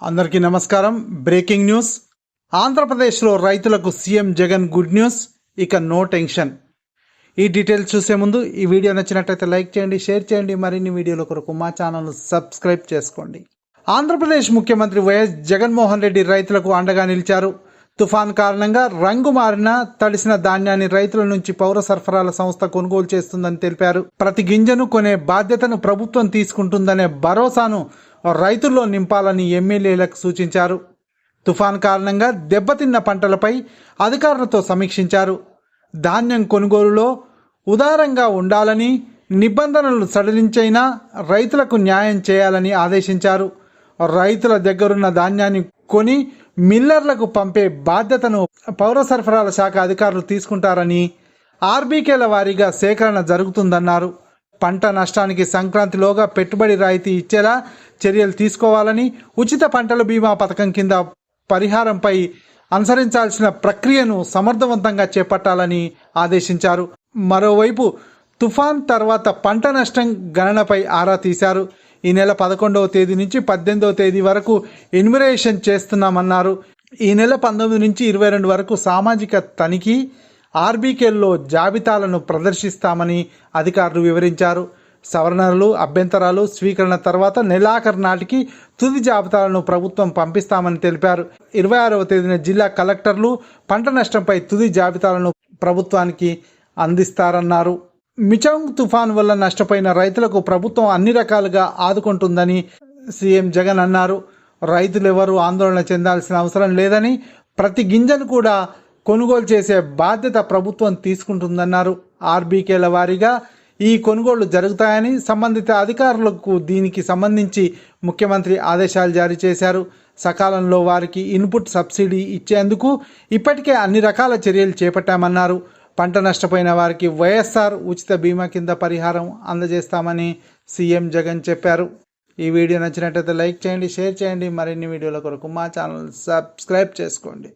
అందరికీ నమస్కారం. Breaking news. ఆంధ్రప్రదేశ్లో రైతులకు సీఎం జగన్ గుడ్ న్యూస్. ఇక నో టెన్షన్. ఈ డీటెయిల్స్ చూసే ముందు ఈ వీడియో నచ్చినట్లయితే లైక్ చేయండి, షేర్ చేయండి. మరిన్ని వీడియోల కొరకు మా ఛానల్ను సబ్స్క్రైబ్ చేసుకోండి. ఆంధ్రప్రదేశ్ ముఖ్యమంత్రి వైఎస్ జగన్మోహన్ రెడ్డి రైతులకు అండగా నిలిచారు. తుఫాన్ కారణంగా రంగు మారిన తడిసిన ధాన్యాన్ని రైతుల నుంచి పౌర సరఫరాల సంస్థ కొనుగోలు చేస్తుందని తెలిపారు. ప్రతి గింజను కొనే బాధ్యతను ప్రభుత్వం తీసుకుంటుందనే భరోసాను రైతుల్లో నింపాలని ఎమ్మెల్యేలకు సూచించారు. తుఫాన్ కారణంగా దెబ్బతిన్న పంటలపై అధికారులతో సమీక్షించారు. ధాన్యం కొనుగోలులో ఉదారంగా ఉండాలని, నిబంధనలు సడలించైనా రైతులకు న్యాయం చేయాలని ఆదేశించారు. రైతుల దగ్గరున్న ధాన్యాన్ని కొని మిల్లర్లకు పంపే బాధ్యతను పౌర సరఫరాల శాఖ అధికారులు తీసుకుంటారని, ఆర్బీకేల వారీగా సేకరణ జరుగుతుందన్నారు. పంట నష్టానికి సంక్రాంతిలోగా పెట్టుబడి రాయితీ ఇచ్చేలా చర్యలు తీసుకోవాలని, ఉచిత పంటల బీమా పథకం కింద పరిహారంపై అనుసరించాల్సిన ప్రక్రియను సమర్థవంతంగా చేపట్టాలని ఆదేశించారు. మరోవైపు తుఫాన్ తర్వాత పంట నష్టం గణనపై ఆరా తీశారు. ఈ నెల 11వ తేదీ నుంచి 18వ తేదీ వరకు ఎన్యుమరేషన్ చేస్తున్నామన్నారు. ఈ నెల 19 నుంచి 22 వరకు సామాజిక తనిఖీ, ఆర్బీకేల్లో జాబితాలను ప్రదర్శిస్తామని అధికారులు వివరించారు. సవరణలు, అభ్యంతరాలు స్వీకరణ తర్వాత నెలాఖరు నాటికి తుది జాబితాలను ప్రభుత్వం పంపిస్తామని తెలిపారు. 26వ తేదీన జిల్లా కలెక్టర్లు పంట నష్టంపై తుది జాబితాలను ప్రభుత్వానికి అందిస్తారన్నారు. మిచాంగ్ తుఫాన్ వల్ల నష్టపోయిన రైతులకు ప్రభుత్వం అన్ని రకాలుగా ఆదుకుంటుందని సీఎం జగన్ అన్నారు. రైతులెవరూ ఆందోళన చెందాల్సిన అవసరం లేదని, ప్రతి గింజను కూడా కొనుగోలు చేసే బాధ్యత ప్రభుత్వం తీసుకుంటుందన్నారు. ఆర్బీకేల వారీగా ఈ కొనుగోళ్లు జరుగుతాయని, సంబంధిత అధికారులకు దీనికి సంబంధించి ముఖ్యమంత్రి ఆదేశాలు జారీ చేశారు. సకాలంలో వారికి ఇన్పుట్ సబ్సిడీ ఇచ్చేందుకు ఇప్పటికే అన్ని రకాల చర్యలు చేపట్టామన్నారు. పంట నష్టపోయిన వారికి వైఎస్ఆర్ ఉచిత బీమా కింద పరిహారం అందజేస్తామని సీఎం జగన్ చెప్పారు. ఈ వీడియో నచ్చినట్లయితే లైక్ చేయండి, షేర్ చేయండి. మరిన్ని వీడియోల కొరకు మా ఛానల్ సబ్స్క్రైబ్ చేసుకోండి.